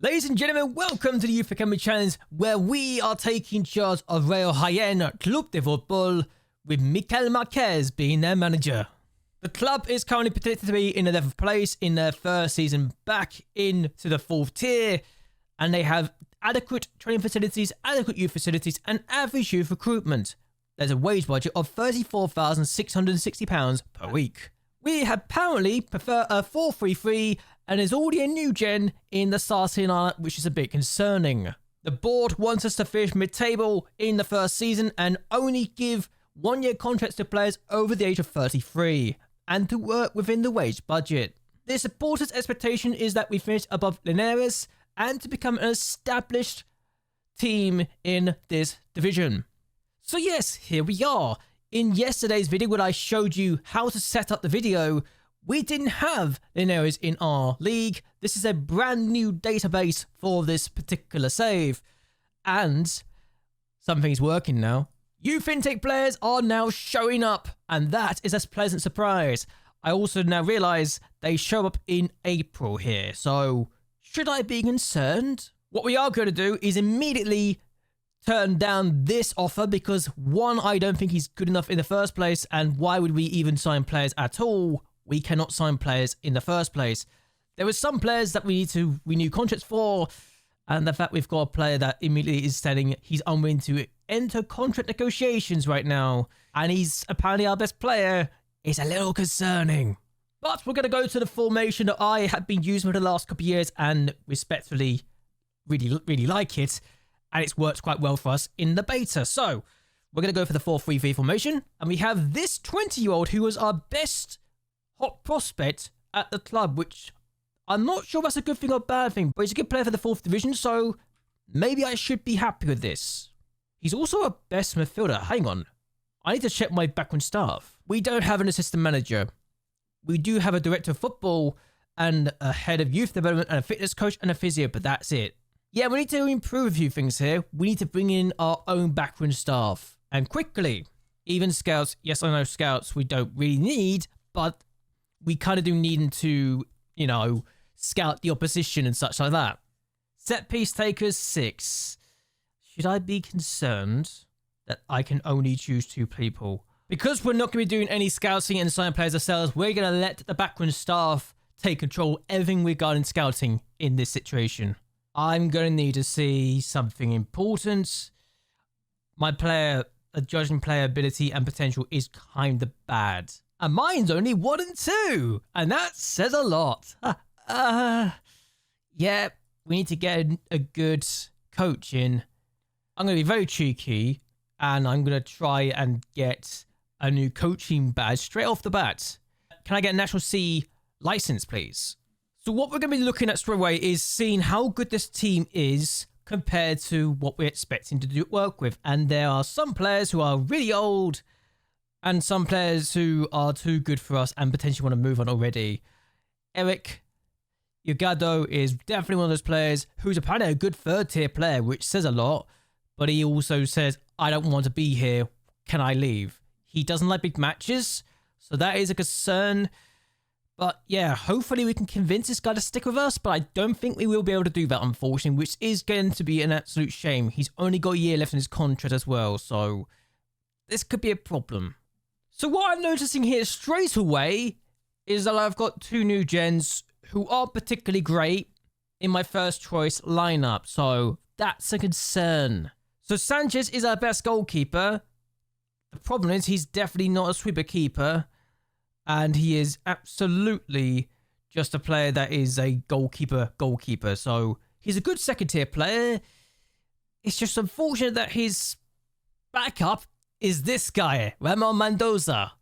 Ladies and gentlemen, welcome to the Youth Academy Challenge, where we are taking charge of Real Jaén Club de Football, with Mikel Marquez being their manager. The club is currently predicted to be in 11th place in their first season back into the 4th tier, and they have adequate training facilities, adequate youth facilities, and average youth recruitment. There's a wage budget of £34,660 per week. We apparently prefer a 4-3-3, and there's already a new gen in the starting lineup, which is a bit concerning. The board wants us to finish mid-table in the first season and only give one-year contracts to players over the age of 33, and to work within the wage budget. The supporters' expectation is that we finish above Linares and to become an established team in this division. So yes, here we are. In yesterday's video, when I showed you how to set up the video, we didn't have Linares in our league. This is a brand new database for this particular save. And something's working now. Youth intake players are now showing up, and that is a pleasant surprise. I also now realize they show up in April here. So should I be concerned? What we are going to do is immediately turn down this offer because, one, I don't think he's good enough in the first place, and why would we even sign players at all? We cannot sign players in the first place. There were some players that we need to renew contracts for, and the fact we've got a player that immediately is saying he's unwilling to enter contract negotiations right now, and he's apparently our best player, is a little concerning. But we're going to go to the formation that I have been using for the last couple of years and respectfully really like it. And it's worked quite well for us in the beta. So we're going to go for the 4-3-3 formation. And we have this 20-year-old who was our best hot prospect at the club, which I'm not sure that's a good thing or a bad thing, but he's a good player for the 4th division, so maybe I should be happy with this. He's also a best midfielder. Hang on. I need to check my backroom staff. We don't have an assistant manager. We do have a director of football and a head of youth development and a fitness coach and a physio, but that's it. Yeah, we need to improve a few things here. We need to bring in our own backroom staff. And quickly. Even scouts. Yes, I know scouts we don't really need, but we kind of do need them to, you know, scout the opposition and such like that. Set piece takers, 6. Should I be concerned that I can only choose 2 people? Because we're not going to be doing any scouting and signing players ourselves, we're going to let the backroom staff take control of everything regarding scouting in this situation. I'm going to need to see something important. My player, judging player ability and potential is kind of bad. And mine's only 1 and 2. And that says a lot. Yeah, we need to get a good coach in. I'm going to be very cheeky. And I'm going to try and get a new coaching badge straight off the bat. Can I get a National C license, please? So what we're going to be looking at straight away is seeing how good this team is compared to what we're expecting to work with. And there are some players who are really old and some players who are too good for us and potentially want to move on already. Eric Yogado is definitely one of those players who's apparently a good 3rd tier player, which says a lot. But he also says, I don't want to be here. Can I leave? He doesn't like big matches. So that is a concern. But yeah, hopefully we can convince this guy to stick with us, but I don't think we will be able to do that, unfortunately, which is going to be an absolute shame. He's only got a year left in his contract as well, so this could be a problem. So what I'm noticing here straight away is that I've got 2 new gens who are particularly great in my first choice lineup, so that's a concern. So Sanchez is our best goalkeeper. The problem is he's definitely not a sweeper keeper. And he is absolutely just a player that is a goalkeeper. So he's a good 2nd tier player. It's just unfortunate that his backup is this guy, Ramon Mendoza,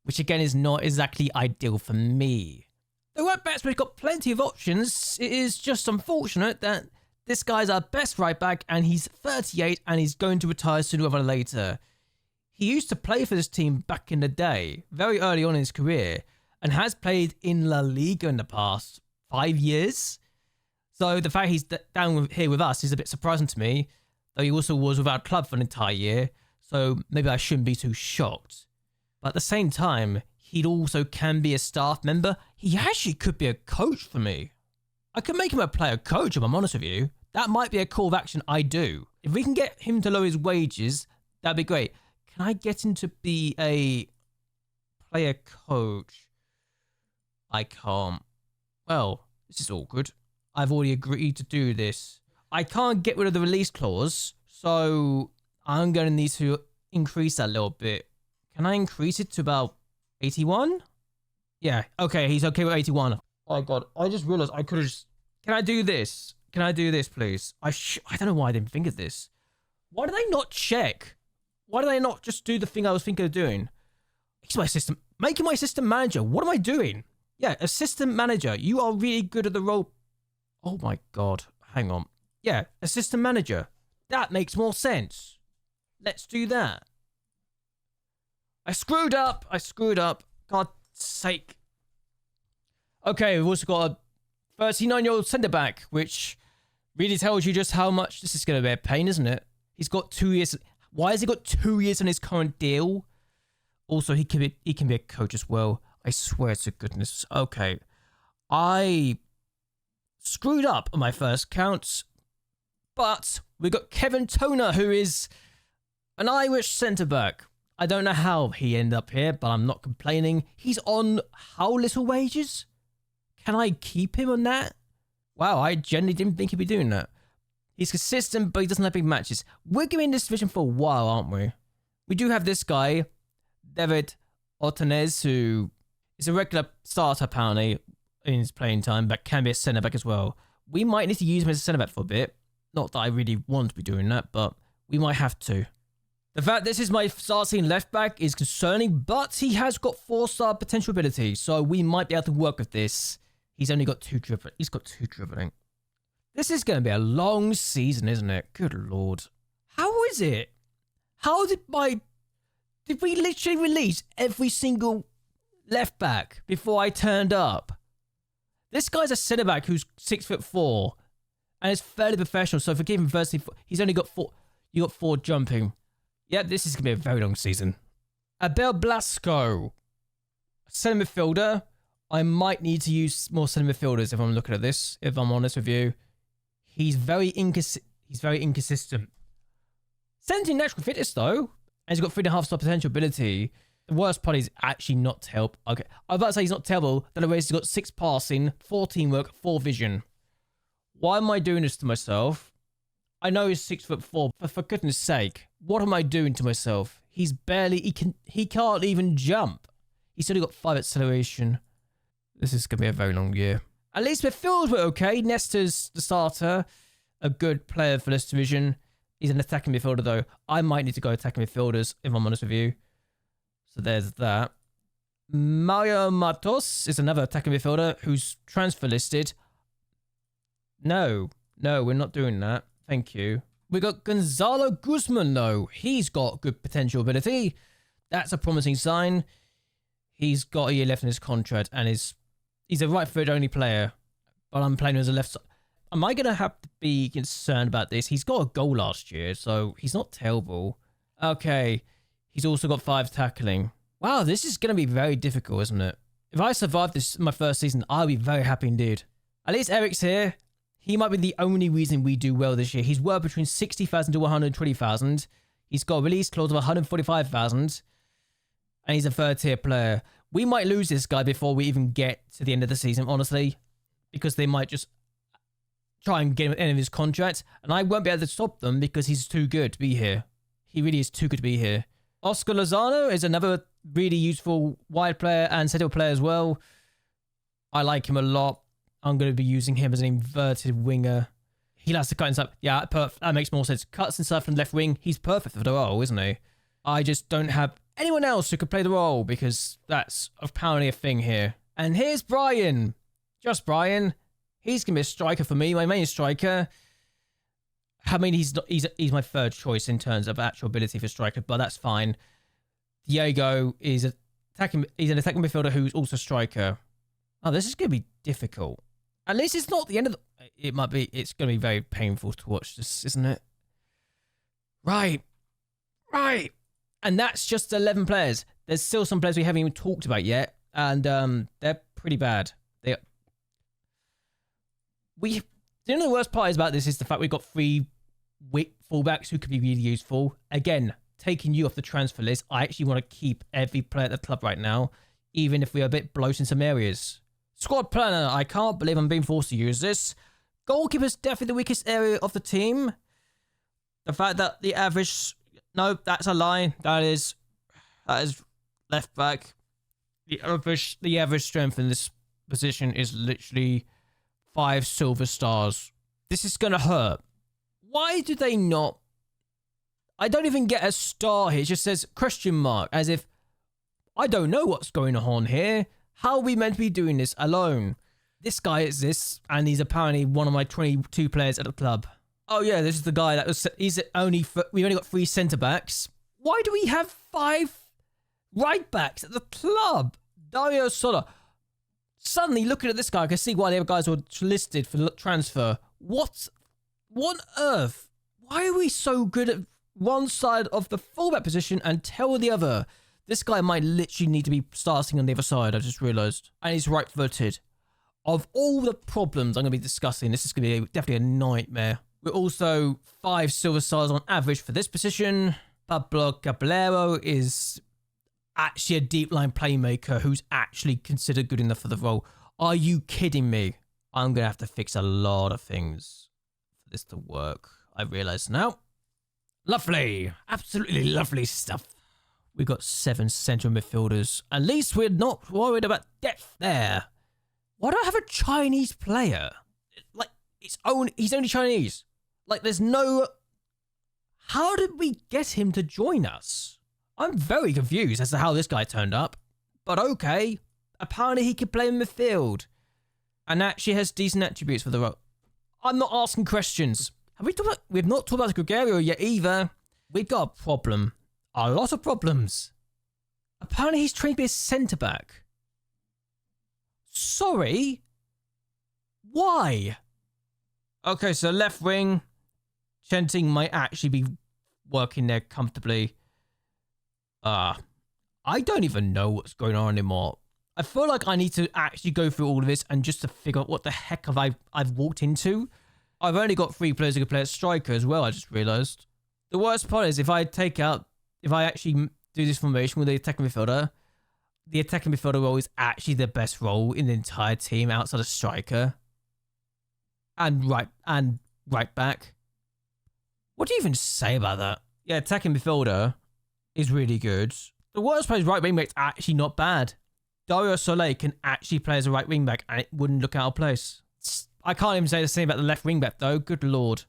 which again is not exactly ideal for me. The right back's got plenty of options. It is just unfortunate that this guy's our best right back and he's 38 and he's going to retire sooner rather than later. He used to play for this team back in the day, very early on in his career, and has played in La Liga in the past 5 years. So the fact he's down here with us is a bit surprising to me, though he also was without a club for an entire year, so maybe I shouldn't be too shocked. But at the same time, he also can be a staff member. He actually could be a coach for me. I could make him a player coach, if I'm honest with you. That might be a call of action I do. If we can get him to lower his wages, that'd be great. Can I get him to be a player coach? I can't. Well, this is awkward. I've already agreed to do this. I can't get rid of the release clause, so I'm going to need to increase that a little bit. Can I increase it to about 81? Yeah, okay, he's okay with 81. Oh my god, I just realized I could have just... Can I do this? Can I do this, please? I don't know why I didn't think of this. Why do they not check? Why do they not just do the thing I was thinking of doing? He's my assistant... Making my assistant manager. What am I doing? Yeah, assistant manager. You are really good at the role... Oh my god. Hang on. Yeah, assistant manager. That makes more sense. Let's do that. I screwed up. God's sake. Okay, we've also got a 39-year-old centre-back, which really tells you just how much this is going to be a pain, isn't it? He's got 2 years. Why has he got 2 years on his current deal? Also, he can be a coach as well. I swear to goodness. Okay. I screwed up on my first count, but we got Kevin Toner, who is an Irish centre-back. I don't know how he ended up here, but I'm not complaining. He's on how little wages? Can I keep him on that? Wow, I genuinely didn't think he'd be doing that. He's consistent, but he doesn't have big matches. We're giving this division for a while, aren't we? We do have this guy, David Ortonez, who is a regular starter apparently in his playing time, but can be a centre-back as well. We might need to use him as a centre-back for a bit. Not that I really want to be doing that, but we might have to. The fact this is my starting left-back is concerning, but he has got 4-star potential ability, so we might be able to work with this. He's only got 2 dribbling. He's got 2 dribbling. This is going to be a long season, isn't it? Good lord. How is it? How did we literally release every single left back before I turned up? This guy's a centre back who's 6'4" and is fairly professional. So forgive him firstly. He's only got 4. You got 4 jumping. Yeah, this is gonna be a very long season. Abel Blasco, centre midfielder. I might need to use more centre midfielders if I'm looking at this. If I'm honest with you, he's very inconsistent. 17 natural fitness though, and he's got 3.5-star potential ability. The worst part is actually not terrible. Okay, I was about to say he's not terrible. Then I realized he's got 6 passing, 4 teamwork, 4 vision. Why am I doing this to myself? I know he's 6'4", but for goodness sake, what am I doing to myself? He's barely, he can't even jump. He's only got 5 acceleration. This is going to be a very long year. At least midfield were okay. Nestor's the starter, a good player for this division. He's an attacking midfielder though. I might need to go attacking midfielders if I'm honest with you. So there's that. Mario Matos is another attacking midfielder who's transfer listed. No, we're not doing that. Thank you. We got Gonzalo Guzman though. He's got good potential ability. That's a promising sign. He's got a year left in his contract and he's a right foot only player. But I'm playing him as a left side. Am I going to have to be concerned about this? He's got a goal last year, so he's not terrible. Okay. He's also got 5 tackling. Wow, this is going to be very difficult, isn't it? If I survive this my first season, I'll be very happy indeed. At least Eric's here. He might be the only reason we do well this year. He's worth between 60,000 to 120,000. He's got a release clause of 145,000. And he's a 3rd-tier player. We might lose this guy before we even get to the end of the season, honestly. Because they might just try and get him at the end of his contract. And I won't be able to stop them because he's too good to be here. He really is too good to be here. Oscar Lozano is another really useful wide player and central player as well. I like him a lot. I'm going to be using him as an inverted winger. He likes to cut inside. Yeah, that makes more sense. Cuts inside from the left wing. He's perfect for the role, isn't he? I just don't have anyone else who could play the role because that's apparently a thing here. And here's Brian. Just Brian. He's going to be a striker for me. My main striker. I mean, he's my 3rd choice in terms of actual ability for striker, but that's fine. Diego is he's an attacking midfielder who's also a striker. Oh, this is going to be difficult. At least it's not the end of the... It might be... It's going to be very painful to watch this, isn't it? Right. And that's just 11 players. There's still some players we haven't even talked about yet. And they're pretty bad. The worst part is about this is the fact we've got 3 fullbacks who could be really useful. Again, taking you off the transfer list, I actually want to keep every player at the club right now, even if we're a bit bloated in some areas. Squad planner, I can't believe I'm being forced to use this. Goalkeeper's definitely the weakest area of the team. The fact that the average... No, that's a lie. That is left back. The average strength in this position is literally 5 silver stars. This is going to hurt. Why do they not... I don't even get a star here. It just says question mark, as if I don't know what's going on here. How are we meant to be doing this alone? This guy exists, and he's apparently one of my 22 players at the club. Oh yeah, this is the guy that was... we only got 3 centre-backs. Why do we have 5 right-backs at the club? Dario Sola. Suddenly, looking at this guy, I can see why the other guys were listed for transfer. What on earth? Why are we so good at one side of the fullback position and tell the other? This guy might literally need to be starting on the other side, I just realised. And he's right-footed. Of all the problems I'm going to be discussing, this is going to be definitely a nightmare. We're also 5 silver stars on average for this position. Pablo Caballero is actually a deep line playmaker who's actually considered good enough for the role. Are you kidding me? I'm going to have to fix a lot of things for this to work. I realise now. Lovely. Absolutely lovely stuff. We've got 7 central midfielders. At least we're not worried about depth there. Why do I have a Chinese player? Like, he's only Chinese. Like, there's no... How did we get him to join us? I'm very confused as to how this guy turned up. But okay. Apparently he can play in midfield. And actually has decent attributes for the role. I'm not asking questions. We've not talked about Gregorio yet either. We've got a problem. A lot of problems. Apparently he's trained to be a centre-back. Sorry? Why? Okay, so left wing. Chenting might actually be working there comfortably. I don't even know what's going on anymore. I feel like I need to actually go through all of this and just to figure out what the heck I've walked into. I've only got 3 players who can play at striker as well, I just realised. The worst part is if I actually do this formation with the attacking midfielder role is actually the best role in the entire team outside of striker. And right back. What do you even say about that? Yeah, attacking midfielder is really good. The worst part is right wing back's actually not bad. Dario Soleil can actually play as a right wing back and it wouldn't look out of place. I can't even say the same about the left wing back though. Good lord.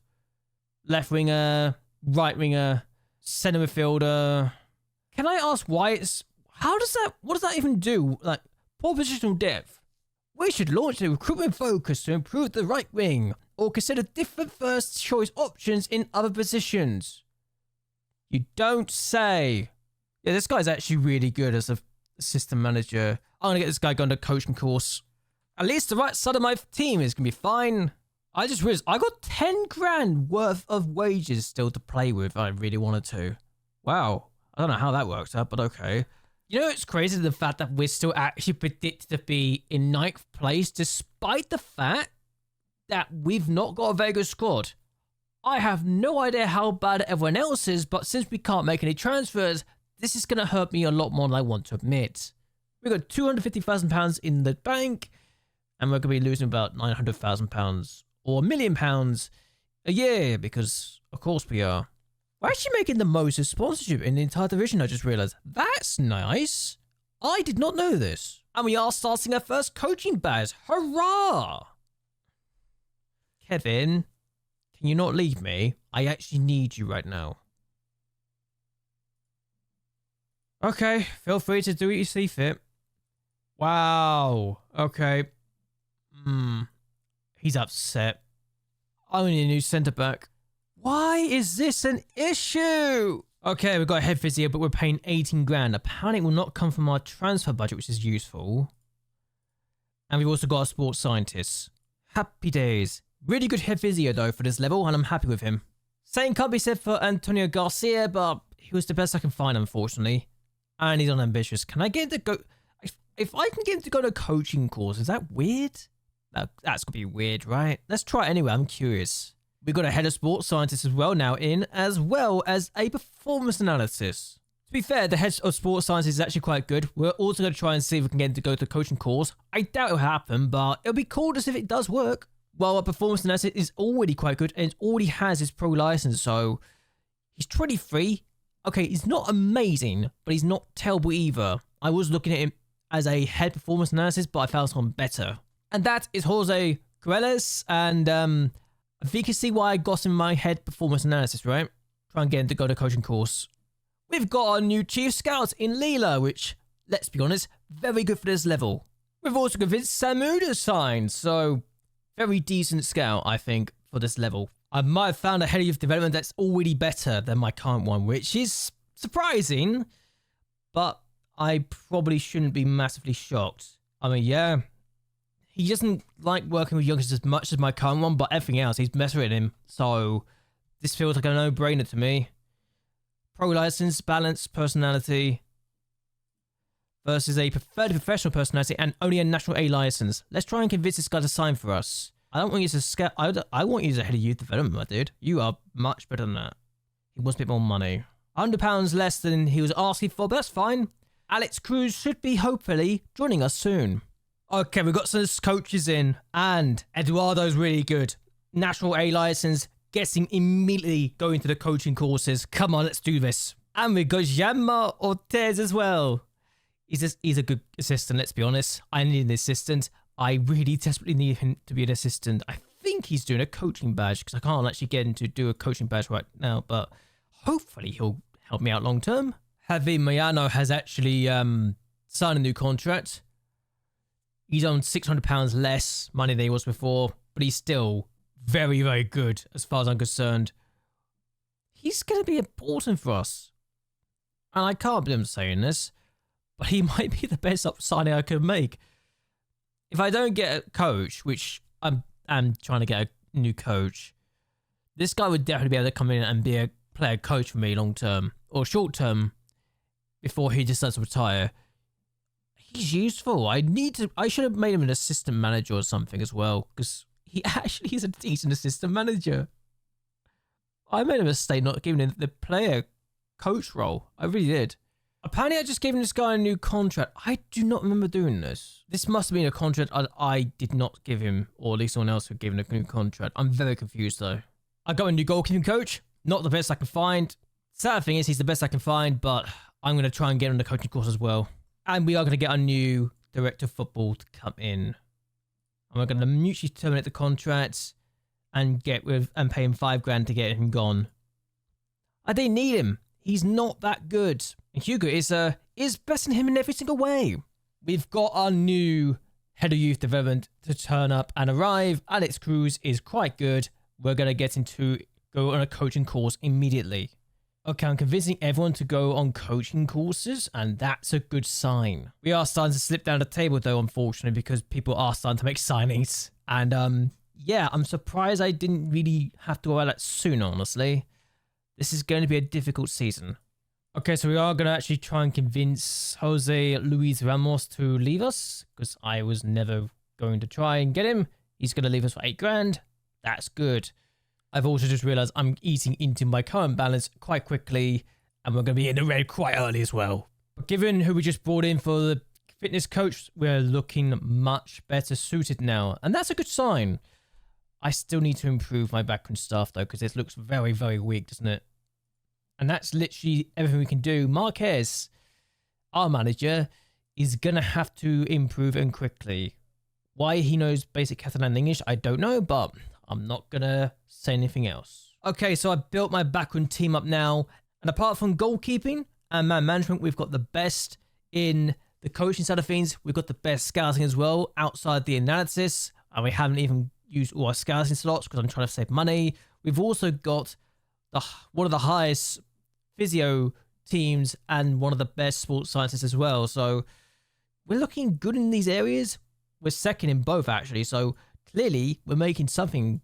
Left winger, right winger, centre midfielder. Can I ask why it's... what does that even do? Like, poor positional depth. We should launch a recruitment focus to improve the right wing, or consider different first choice options in other positions. You don't say. Yeah, this guy's actually really good as a assistant manager. I'm going to get this guy going to coaching course. At least the right side of my team is going to be fine. I just realized I got 10 grand worth of wages still to play with if I really wanted to. Wow. I don't know how that works out, but okay. You know, it's crazy the fact that we're still actually predicted to be in 9th place despite the fact that we've not got a very good squad. I have no idea how bad everyone else is, but since we can't make any transfers, this is going to hurt me a lot more than I want to admit. We've got £250,000 in the bank, and we're going to be losing about £900,000 or £1 million a year because, of course, we are. We're actually making the most of sponsorship in the entire division, I just realised. That's nice. I did not know this. And we are starting our first coaching badge. Hurrah! Kevin, can you not leave me? I actually need you right now. Okay, feel free to do what you see fit. Wow. Okay. He's upset. I need a new centre-back. Why is this an issue? Okay, we've got a head physio, but we're paying 18 grand. Apparently it will not come from our transfer budget, which is useful. And we've also got a sports scientist. Happy days. Really good head physio, though, for this level, and I'm happy with him. Same can't be said for Antonio Garcia, but he was the best I can find, unfortunately. And he's unambitious. Can I get him to go... If I can get him to go to a coaching course, is that weird? That's gonna be weird, right? Let's try it anyway. I'm curious. We've got a head of sports scientist as well now in, as well as a performance analysis. To be fair, the head of sports science is actually quite good. We're also going to try and see if we can get him to go to the coaching course. I doubt it'll happen, but it'll be cool to see if it does work. While our performance analysis is already quite good and already has his pro license, so he's 23. Okay, he's not amazing, but he's not terrible either. I was looking at him as a head performance analysis, but I found someone better. And that is Jose Corrales, and I think you can see why I got him in my head performance analysis, right? Try and get him to go to coaching course. We've got our new chief scout in Leela, which, let's be honest, very good for this level. We've also convinced Samu to sign, so very decent scout, I think, for this level. I might have found a head of youth development that's already better than my current one, which is surprising, but I probably shouldn't be massively shocked. I mean, yeah, he doesn't like working with youngsters as much as my current one, but everything else, he's better at him, so this feels like a no-brainer to me. Pro license, balance, personality versus a preferred professional personality and only a national A license. Let's try and convince this guy to sign for us. I don't want you to scout. I want you as a head of youth development, my dude. You are much better than that. He wants a bit more money. £100 less than he was asking for, but that's fine. Alex Cruz should be hopefully joining us soon. Okay, we've got some coaches in, and Eduardo's really good. National A license. Gets him immediately going to the coaching courses. Come on, let's do this. And we've got Yamma Ortez as well. He's a good assistant, let's be honest. I need an assistant. I really desperately need him to be an assistant. I think he's doing a coaching badge because I can't actually get him to do a coaching badge right now, but hopefully he'll help me out long term. Javi Mayano has actually signed a new contract. He's on £600 less money than he was before, but he's still very, very good as far as I'm concerned. He's going to be important for us. And I can't believe I'm saying this, but he might be the best signing I could make. If I don't get a coach, which I'm trying to get a new coach, this guy would definitely be able to come in and be a player coach for me long term or short term before he decides to retire. He's useful. I should have made him an assistant manager or something as well, because he actually is a decent assistant manager. I made a mistake not giving him the player coach role. I really did. Apparently I just gave this guy a new contract. I do not remember doing this. This must have been a contract I did not give him, or at least someone else who gave him a new contract. I'm very confused though. I got a new goalkeeping coach. Not the best I can find. Sad thing is he's the best I can find, but I'm going to try and get him on the coaching course as well. And we are going to get a new director of football to come in. And we're going to mutually terminate the contract and pay him $5,000 to get him gone. I didn't need him. He's not that good. And Hugo is better than him in every single way. We've got our new head of youth development to turn up and arrive. Alex Cruz is quite good. We're going to get him to go on a coaching course immediately. Okay, I'm convincing everyone to go on coaching courses, and that's a good sign. We are starting to slip down the table, though, unfortunately, because people are starting to make signings. And, yeah, I'm surprised I didn't really have to go out that soon, honestly. This is going to be a difficult season. Okay, so we are going to actually try and convince Jose Luis Ramos to leave us, because I was never going to try and get him. He's going to leave us for $8,000. That's good. I've also just realized I'm eating into my current balance quite quickly, and we're going to be in the red quite early as well. But given who we just brought in for the fitness coach, we're looking much better suited now, and that's a good sign. I still need to improve my background stuff though, because it looks very, very weak, doesn't it? And that's literally everything we can do. Marquez, our manager, is going to have to improve and quickly. Why he knows basic Catalan and English, I don't know, but I'm not going to say anything else. Okay, so I built my backroom team up now. And apart from goalkeeping and man management, we've got the best in the coaching side of things. We've got the best scouting as well outside the analysis. And we haven't even used all our scouting slots because I'm trying to save money. We've also got one of the highest physio teams and one of the best sports scientists as well. So we're looking good in these areas. We're second in both, actually. So clearly, we're making something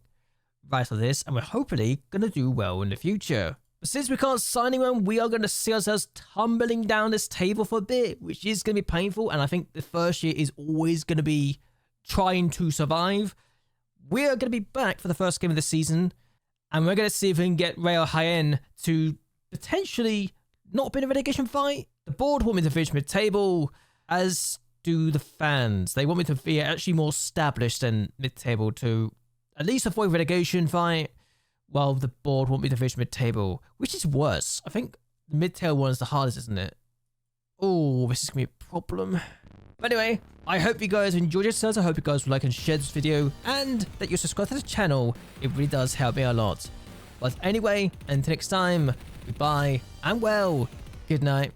right of this, and we're hopefully going to do well in the future. But since we can't sign anyone, we are going to see ourselves tumbling down this table for a bit, which is going to be painful. And I think the first year is always going to be trying to survive. We're going to be back for the first game of the season, and we're going to see if we can get Real Jaén to potentially not be in a relegation fight. The board want me to finish mid-table, as do the fans. They want me to be actually more established than mid-table to at least avoid relegation fight, while the board want me to finish mid-table, which is worse. I think the mid-table one is the hardest, isn't it? Oh, this is going to be a problem. But anyway, I hope you guys enjoyed yourselves. I hope you guys will like and share this video, and that you subscribe to the channel. It really does help me a lot. But anyway, until next time, goodbye, and well, good night.